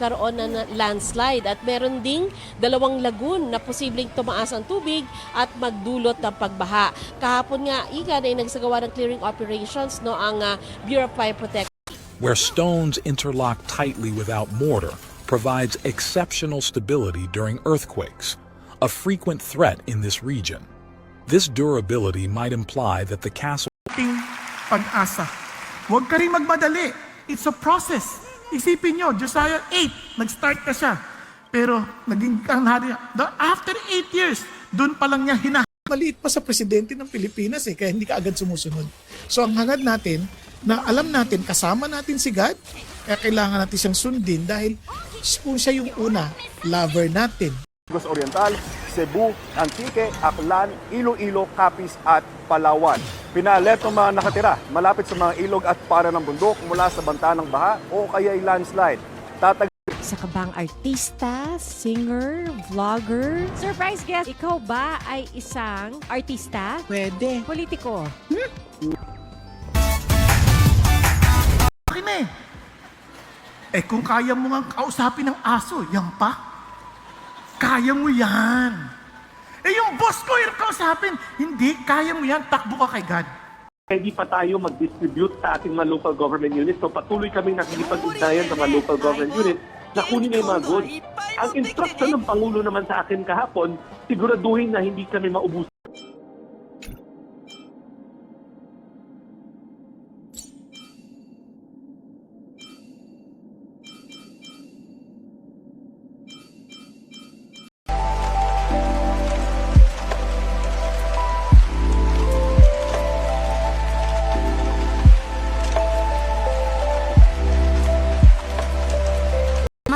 magkaroon ng landslide at meron ding 2 lagoon na posibleng tumaas ang tubig at magdulot ng pagbaha. Kahapon nga, igan ay nagsagawa ng clearing operations ang Bureau of Fire Protection. Where stones interlock tightly without mortar provides exceptional stability during earthquakes, a frequent threat in this region. This durability might imply that the castle pag-asa. Huwag ka rin magmadali. It's a process. Isipin nyo, Josiah 8, nag-start ka siya. Pero naging after 8 years, doon pa lang niya maliit pa sa presidente ng Pilipinas kaya hindi ka agad sumusunod. So ang hangad natin, na alam natin, kasama natin si God, kaya kailangan natin siyang sundin dahil kung siya yung una, lover natin. Negros Oriental, Cebu, Antique, Aklan, Iloilo, Capiz at Palawan. Pinaalerto ang mga nakatira malapit sa mga ilog at para ng bundok mula sa banta ng baha o kaya ay landslide. Isa ka bang artista, singer, vlogger? Surprise guest, ikaw ba ay isang artista? Pwede. Politiko? Akin kung kaya mo nga kausapin ng aso, yan pa. Kaya mo yan. Yung boss ko yung kausapin, hindi, kaya mo yan, takbo ka kay God. Hindi pa tayo mag-distribute sa ating mga local government units. So patuloy kaming nakikipag-ugnayan sa mga local government units na kunin na yung mga goods. Ang instruction ng Pangulo naman sa akin kahapon, siguraduhin na hindi kami maubos.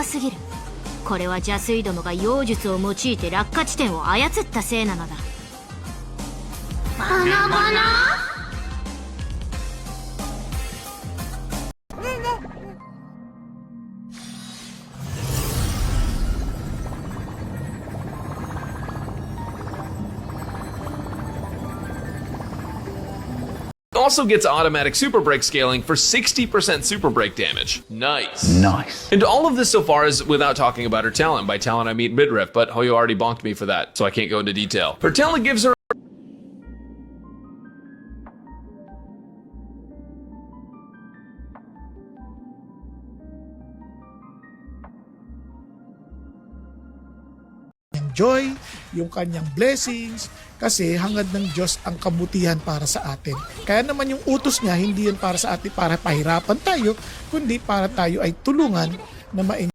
すぎる。これは邪水どもが妖術を用いて落下地点を操ったせいなのだ。バナバナAlso gets automatic super brake scaling for 60% super brake damage. Nice. Nice. And all of this so far is without talking about her talent. By talent I mean midriff, but Hoyo already bonked me for that, so I can't go into detail. Her talent gives her joy, yung kanyang blessings, kasi hangad ng Diyos ang kabutihan para sa atin. Kaya naman yung utos niya, hindi yan para sa atin, para pahirapan tayo, kundi para tayo ay tulungan na ma-enjoy.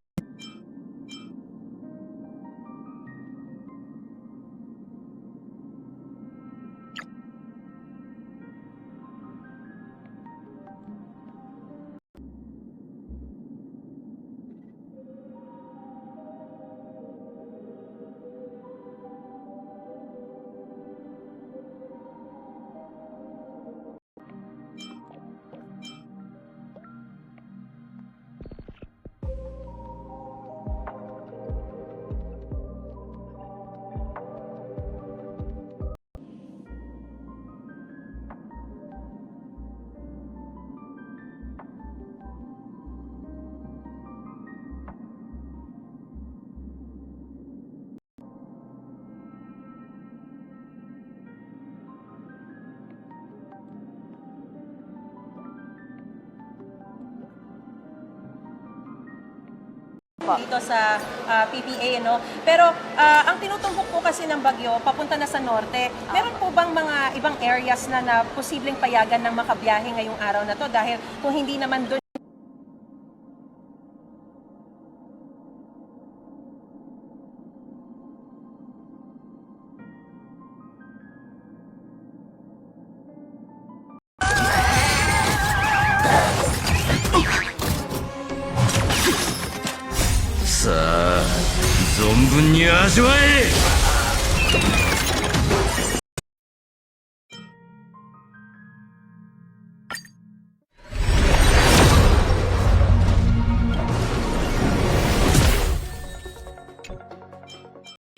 dito sa PPA, no? Pero ang tinutumbok po kasi ng bagyo papunta na sa norte. Meron po bang mga ibang areas na posibleng payagan ng makabiyahe ngayong araw na to? Dahil kung hindi naman doon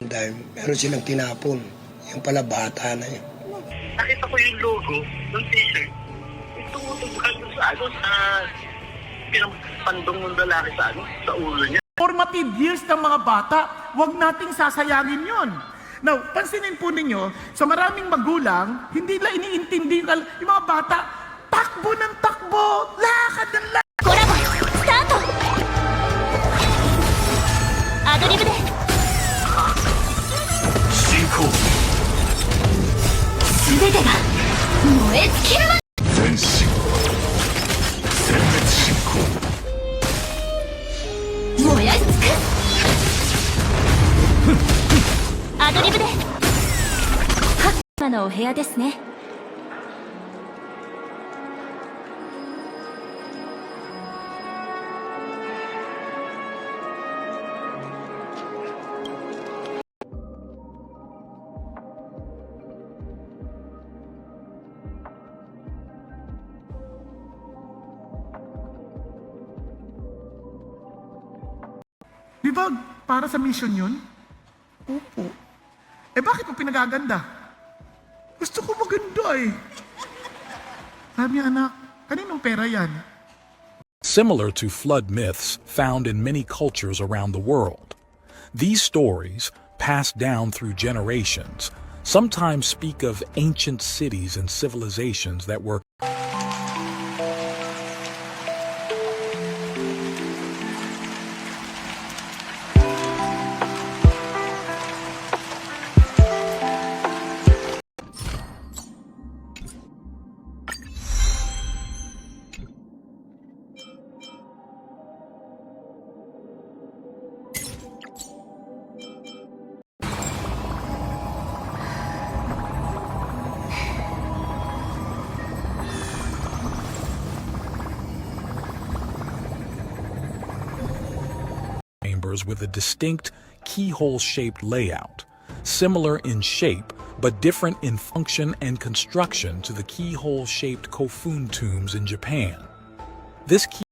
dahil meron silang tinapon. Yung pala bata na yun. Nakita ko yung logo ng t-shirt. Itutugkan sa sa pinampandong ng lalaki sa ulo niya. formative years ng mga bata. Huwag nating sasayangin yon. Now, pansinin po ninyo, sa maraming magulang, hindi nila iniintindi yung mga bata, takbo ng takbo, lakad ng lakad. コラボスタートアドリブで進行全てが燃え尽きるま前進殲滅進行燃やし尽くアドリブで今のお部屋ですね Di ba para sa mission yun? Opo. Eh bakit mo pinagaganda? Gusto ko maganda eh. Sabi niya, anak, kaninong pera yan? Similar to flood myths found in many cultures around the world, these stories, passed down through generations, sometimes speak of ancient cities and civilizations that were chambers with a distinct keyhole-shaped layout, similar in shape but different in function and construction to the keyhole-shaped Kofun tombs in Japan. This key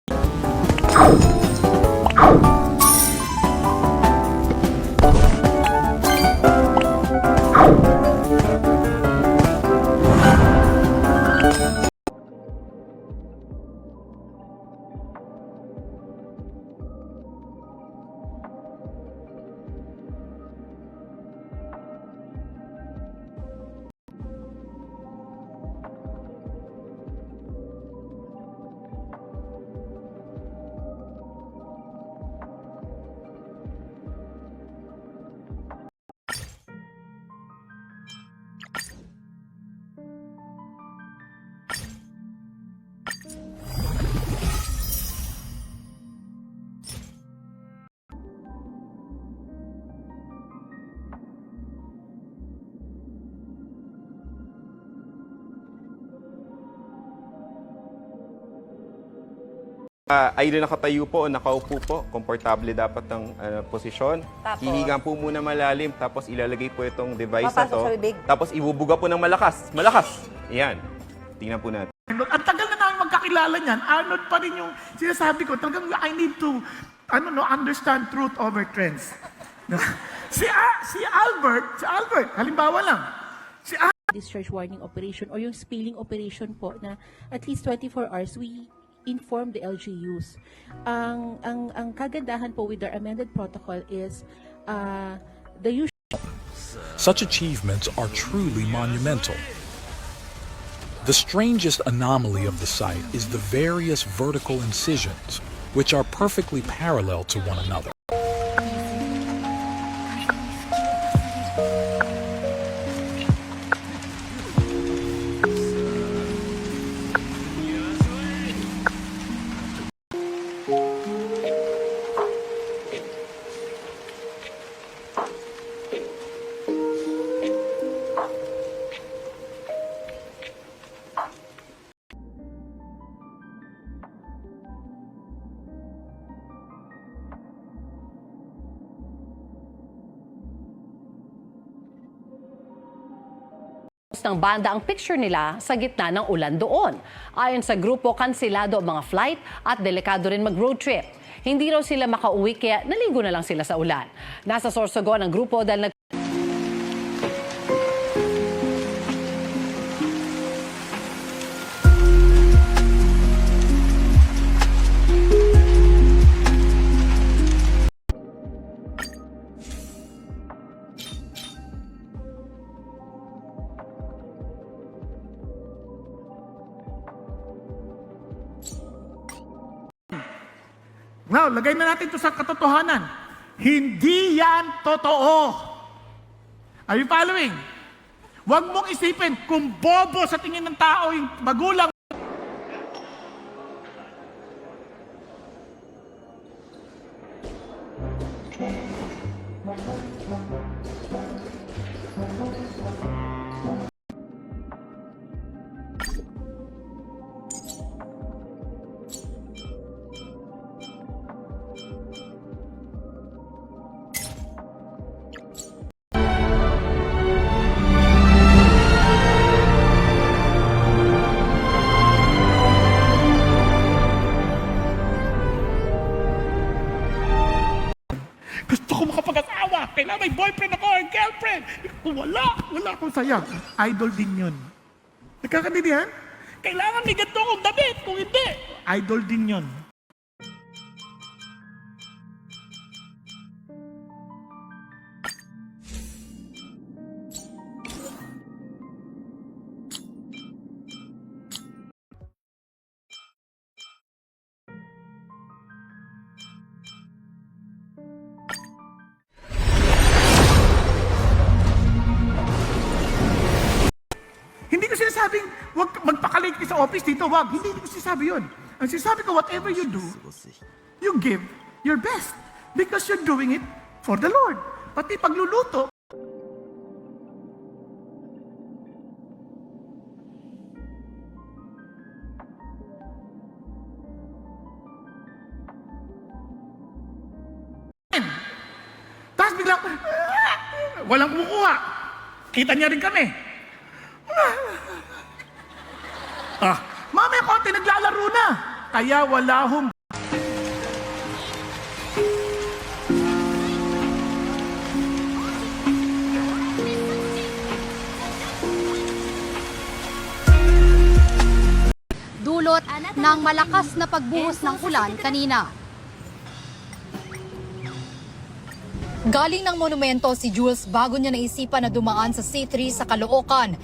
Ay rin nakatayo po o nakaupo po, komportable dapat ang posisyon. Tapos? Hihiga po muna malalim, tapos ilalagay po itong device na Papasok to. sa bibig. Tapos ibubuga po ng malakas. Malakas! Ayan. Tingnan po natin. Ang tagal na namin magkakilala niyan, Arnold pa rin yung sinasabi ko, talagang I need to understand truth over trends. si Albert, halimbawa lang, discharge warning operation or yung spilling operation po na at least 24 hours we inform the LGUs. Ang kagandahan po with our amended protocol is the usual. Such achievements are truly monumental. The strangest anomaly of the site is the various vertical incisions, which are perfectly parallel to one another. ng banda ang picture nila sa gitna ng ulan doon. Ayon sa grupo, kansilado ang mga flight at delikado rin mag-road trip. Hindi raw sila makauwi kaya naligo na lang sila sa ulan. Nasa Sorsogon ang grupo dahil Now, lagay na natin ito sa katotohanan. Hindi yan totoo. Are you following? Huwag mong isipin kung bobo sa tingin ng tao yung magulang. Gusto ko makapag-asawa. Kailangan may boyfriend ako or girlfriend. Wala akong saya. Idol din yun. Nagkakaintindihan? Kailangan may ganito akong damit. Kung hindi, idol din yun. Hindi ko sinasabing, wag magpakalate ka sa office dito, wag. Hindi ko sinasabi yun. Ang sinasabi ko, whatever you do, you give your best. Because you're doing it for the Lord. Pati pagluluto, tapos biglang, walang kumukuha. Kita niya rin kami. Mamaya konti naglalaro na. Kaya wala hong... Dulot ng malakas na pagbuhos ng ulan kanina. Galing ng monumento si Jules bago niya naisipan na dumaan sa C3 sa Caloocan.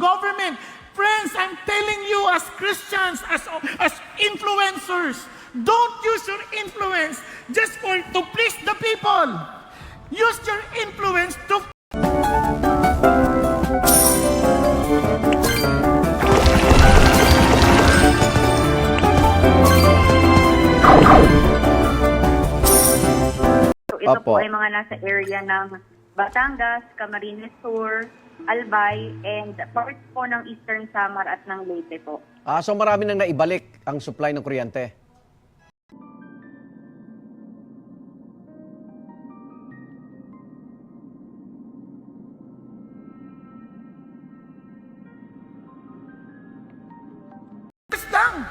Government, friends, I'm telling you as Christians, as influencers, don't use your influence just to please the people. Use your influence to... Ito po ay mga nasa area ng Batangas, Camarines Sur, Albay, and parts po ng Eastern Samar at ng Leyte po. So marami nang naibalik ang supply ng kuryente? lang!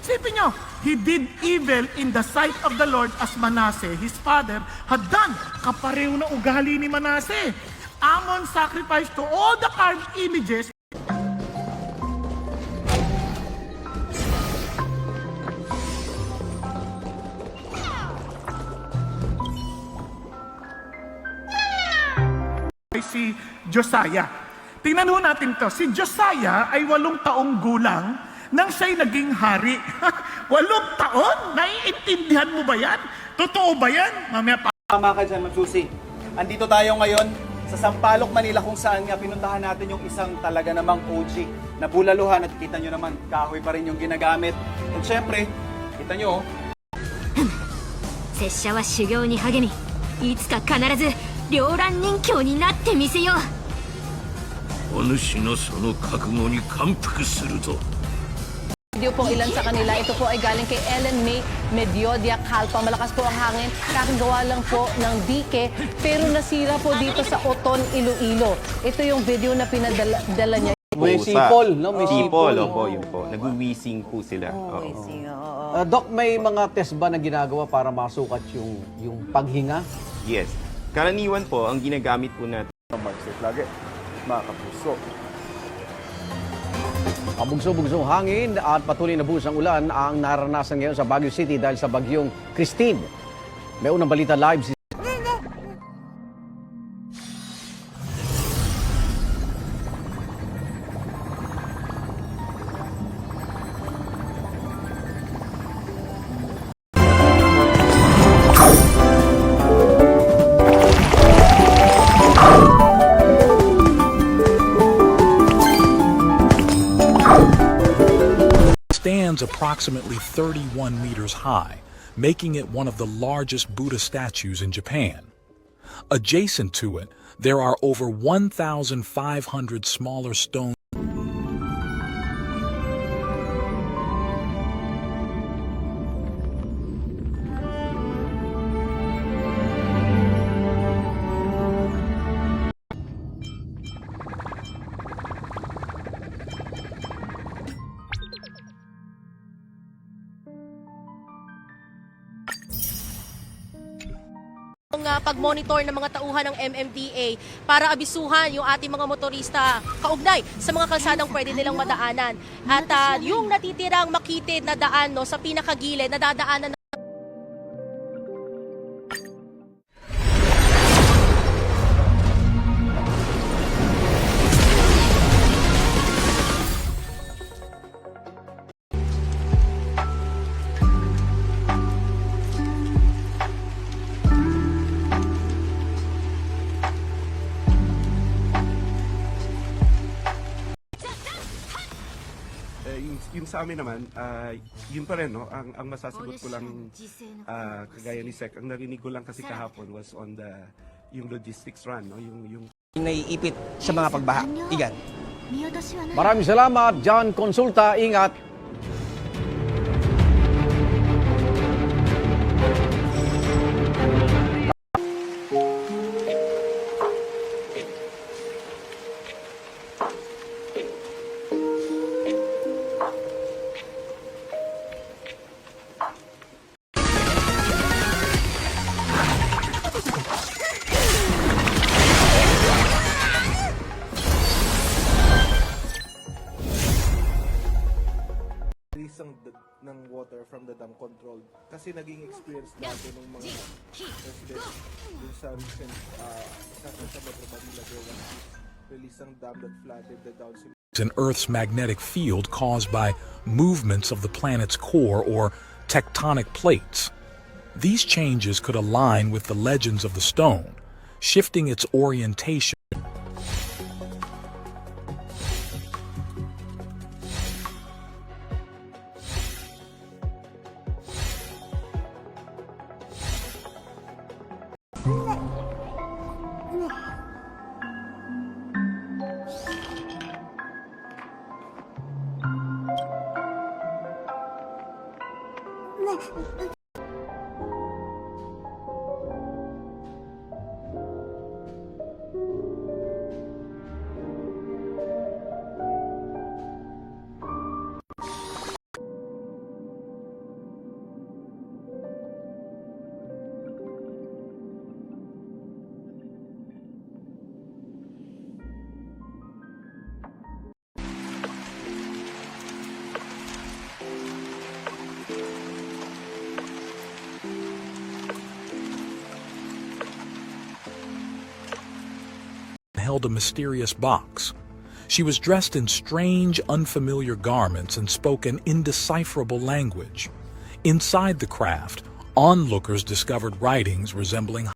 Sipin nyo, he did evil in the sight of the Lord as Manasseh, his father, had done. Kapareho na ugali ni Manasseh. Ammon sacrificed to all the carved images. Si Josiah. Tingnan ho natin to. Si Josiah ay 8 taong gulang nang siya'y naging hari. 8 taon? Naiintindihan mo ba yan? Totoo ba yan? Mamaya pa. Tama ka dyan, Ma'am Susie. Andito tayo ngayon sa Sampaloc, Manila, kung saan nga pinuntahan natin yung isang talaga namang OG na bulaluhan at kita nyo naman, kahoy pa rin yung ginagamit. At syempre, kita nyo, 拙者は修行に励み、いつか必ず両乱人侠になってみせよう。お主のその覚悟に感服するぞ。 Video po ilan sa kanila. Ito po ay galing kay Ellen May Mediodia Calpa. Malakas po ang hangin. Kakagawa lang po ng dike. Pero nasira po dito sa Oton, Iloilo. Ito yung video na pinadala niya. May sipol, no? May sipol, opo, yun po. Nag-weezing po sila. Doc, may mga test ba na ginagawa para masukat yung paghinga? Yes. Karaniwan po, ang ginagamit po natin. Mag-safe lagi, mga kapuso. Pabugso-bugsong hangin at patuloy na buhos ng ulan ang naranasan ngayon sa Baguio City dahil sa bagyong Christine. May unang balita live si stands approximately 31 meters high, making it one of the largest Buddha statues in Japan. Adjacent to it, there are over 1,500 smaller stone pag-monitor ng mga tauhan ng MMDA para abisuhan yung ating mga motorista kaugnay sa mga kalsadang pwede nilang madaanan. At yung natitirang makitid na daan sa pinakagilid na dadaanan yung sa amin naman, yun pa rin, no? Ang masasagot ko lang, kagaya ni Sec, ang narinig ko lang kasi kahapon was on yung logistics run, no? Yung naiipit sa mga pagbaha. Igan. Maraming salamat, John Consulta. Ingat. ng water from the dam controlled kasi naging experience dati ng mga residents dun sa recent sa Metro Manila there was release ng dam that flooded the downstream in Earth's magnetic field caused by movements of the planet's core or tectonic plates. These changes could align with the legends of the stone, shifting its orientation. Held a mysterious box. She was dressed in strange, unfamiliar garments and spoke an indecipherable language. Inside the craft, onlookers discovered writings resembling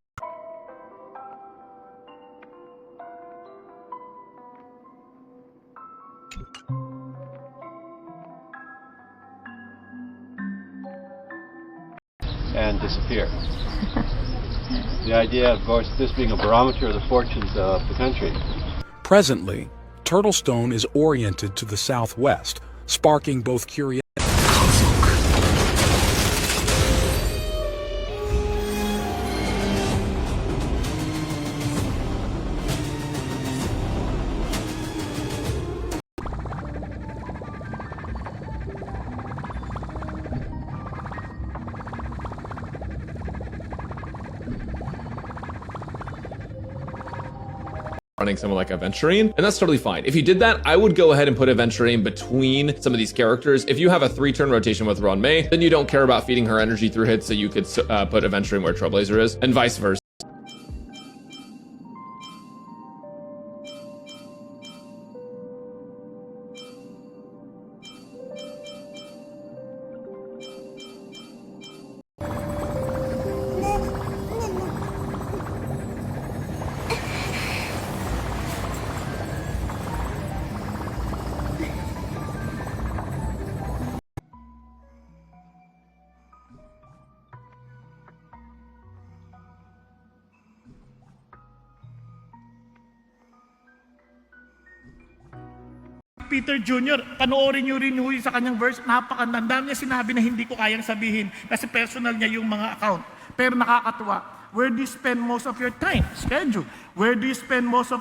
and disappear. The idea, of course, this being a barometer of the fortunes of the country. Presently, Turtlestone is oriented to the southwest, sparking both curiosity. Running someone like Aventurine, and that's totally fine. If you did that, I would go ahead and put Aventurine between some of these characters. If you have a 3-turn rotation with Ron May, then you don't care about feeding her energy through hits, so you could put Aventurine where Trailblazer is, and vice versa. Peter Jr., panoorin nyo rin yung sa kanyang verse, napakandam niya sinabi na hindi ko kayang sabihin kasi personal niya yung mga account. Pero nakakatuwa. Where do you spend most of your time? Schedule. Where do you spend most of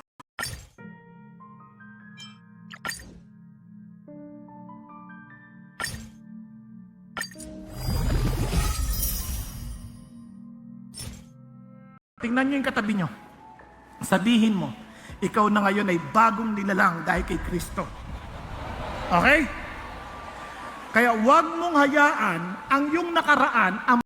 Tingnan nyo yung katabi nyo. Sabihin mo, ikaw na ngayon ay bagong nilalang dahil kay Kristo. Okay? Kaya huwag mong hayaan ang yung nakaraan ang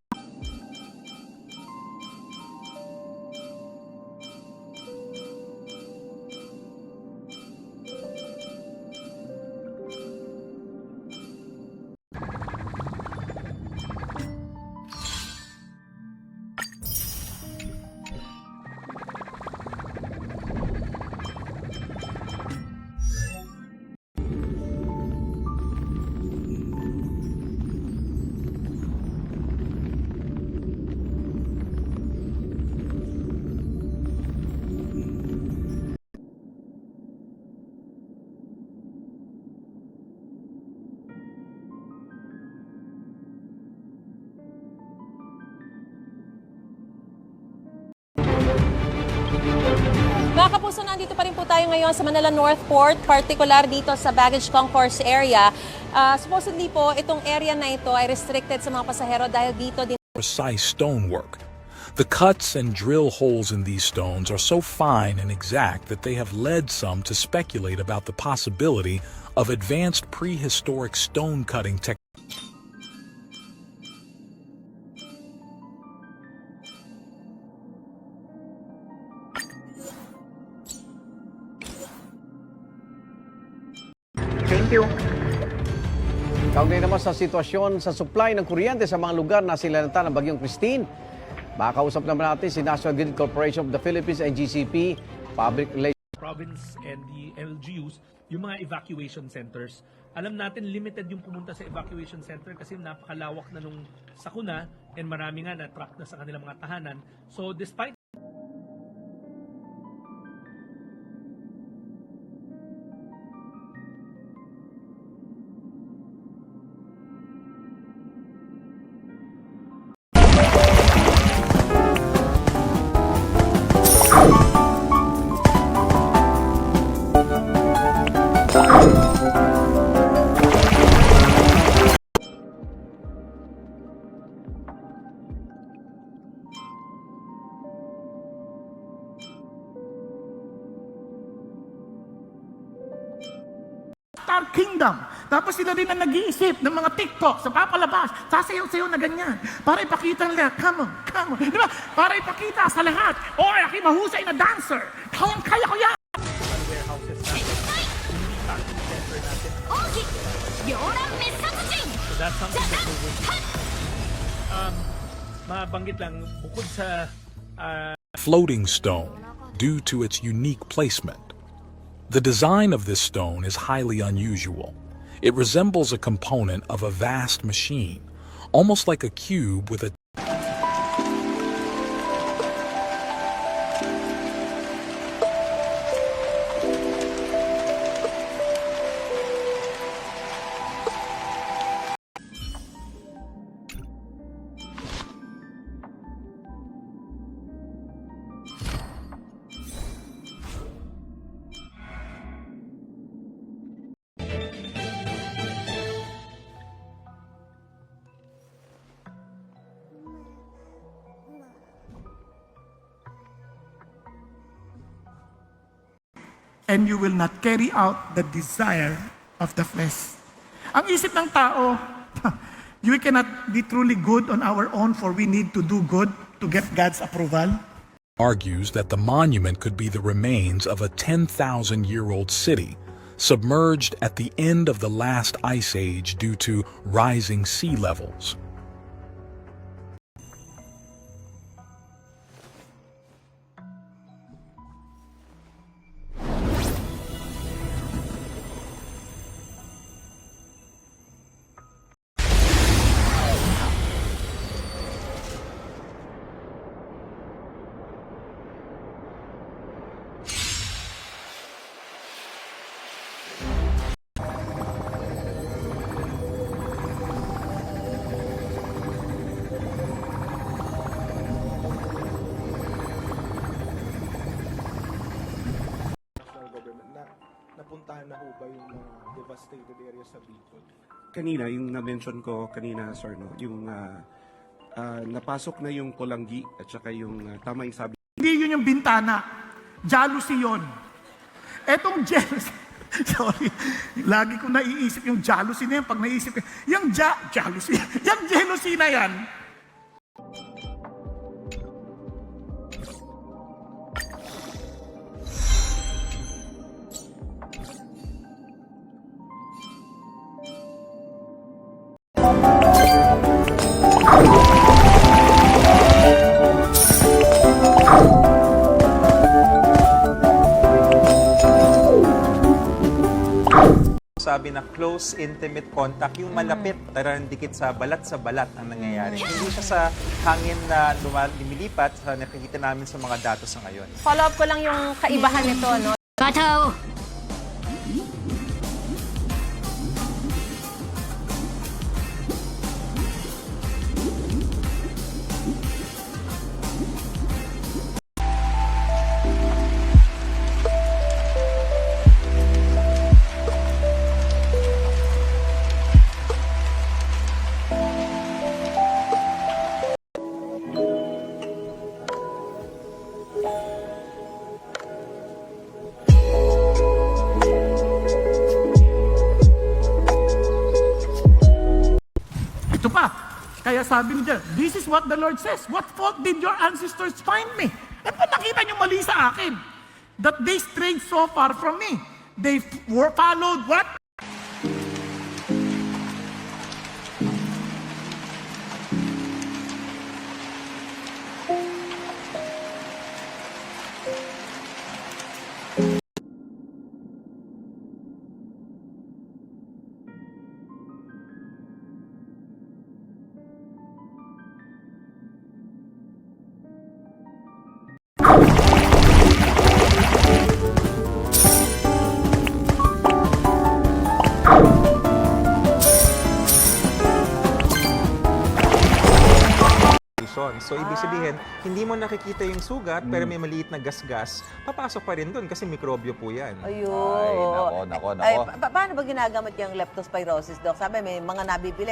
Mga kapuso, nandito pa rin po tayo ngayon sa Manila North Port, particular dito sa baggage concourse area. Supposedly po, itong area na ito ay restricted sa mga pasahero dahil dito din Precise stonework. The cuts and drill holes in these stones are so fine and exact that they have led some to speculate about the possibility of advanced prehistoric stone cutting technology. Thank you. Kaugnay naman sa sitwasyon sa supply ng kuryente sa mga lugar na sinalanta ng Bagyong Christine. Makakausap naman natin si National Grid Corporation of the Philippines and GCP Public Relations Province and the LGUs, yung mga evacuation centers. Alam natin limited yung pumunta sa evacuation center kasi napakalawak na nung sakuna and marami nga na-track na sa kanilang mga tahanan. So despite Star Kingdom. Tapos sila rin ang nag-iisip ng mga TikTok sa papalabas, sasayaw-sayaw na ganyan. Para ipakita nila, come on, come on. Di ba? Para ipakita sa lahat, oh, aking mahusay na dancer. Kaya ko yan. warehouses natin, hindi packing center natin. So that's something that we would mabanggit lang bukod sa Floating stone, due to its unique placement. The design of this stone is highly unusual. It resembles a component of a vast machine, almost like a cube with a and you will not carry out the desire of the flesh. Ang isip ng tao, you cannot be truly good on our own for we need to do good to get God's approval. argues that the monument could be the remains of a 10,000-year-old city submerged at the end of the last ice age due to rising sea levels. napuntahan na ho ba yung mga devastated areas sa Bicol? Kanina, yung na-mention ko kanina, sir, no, yung napasok na yung Pulangi at saka yung tama yung sabi. Hindi yun yung bintana. Jealousy yun. Etong jealousy, sorry, lagi ko naiisip yung jealousy na yan. Pag naisip ko, yung jealousy, yung jealousy na yan, sabi na close, intimate contact, yung malapit, talagang dikit sa balat ang nangyayari. Hindi siya sa hangin na lumilipat sa nakikita namin sa mga datos sa ngayon. Follow up ko lang yung kaibahan nito, no? Batao! ito pa. Kaya sabi niya, this is what the Lord says. What fault did your ancestors find me? Eh pa nakita niyo mali sa akin? That they strayed so far from me. They followed what? So, ibig sabihin, hindi mo nakikita yung sugat, pero may maliit na gasgas, papasok pa rin doon kasi mikrobyo po yan. Ayun. Ay, nako. Paano ba ginagamit yung leptospirosis, Doc? Sabi, may mga nabibili,